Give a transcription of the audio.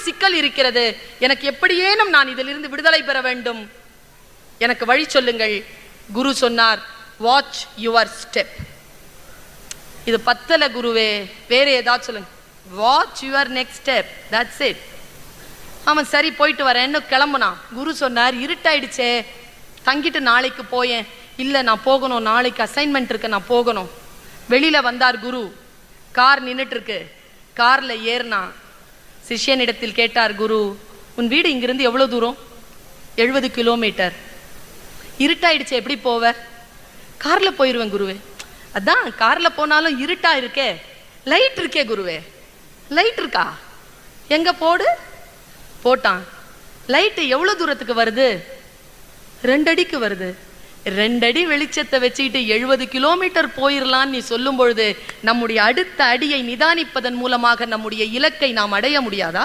சிக்கல் இருக்கிறது, எனக்கு எப்படியேனும் நான் இதிலிருந்து விடுதலை பெற வேண்டும், எனக்கு வழி சொல்லுங்கள். குரு சொன்னார், வாட்ச் யுவர் ஸ்டெப். இது பத்தல குருவே, வேற ஏதாவது சொல்லுங்க. Watch your next step, that's it. அவன் சரி போயிட்டு வரேன்னு கிளம்புனான். குரு சொன்னார், இருட்டாயிடுச்சே, தங்கிட்டு நாளைக்கு போயேன். இல்லை நான் போகணும், நாளைக்கு அசைன்மெண்ட் இருக்கு, நான் போகணும். வெளியில வந்தார் குரு. கார் நின்றுட்டு இருக்கு. கார்ல ஏறினா. சிஷ்யனிடத்தில் கேட்டார் குரு, உன் வீடு இங்கிருந்து எவ்வளவு தூரம்? 70 கிலோமீட்டர். இருட்டாயிடுச்சு, எப்படி போவ? கார்ல போயிருவேன் குருவே. அதான் கார்ல போனாலும் இருட்டா இருக்கே, லைட் இருக்கே குருவே. லைட் இருக்கா? எங்க போடு. போட்டான். லைட் எவ்வளவு தூரத்துக்கு வருது? 2 அடிக்கு வருது. 2 அடி வெளிச்சத்தை வச்சுக்கிட்டு 70 கிலோமீட்டர் போயிடலான்னு நீ சொல்லும் பொழுது, நம்முடைய அடுத்த அடியை நிதானிப்பதன் மூலமாக நம்முடைய இலக்கை நாம் அடைய முடியாதா?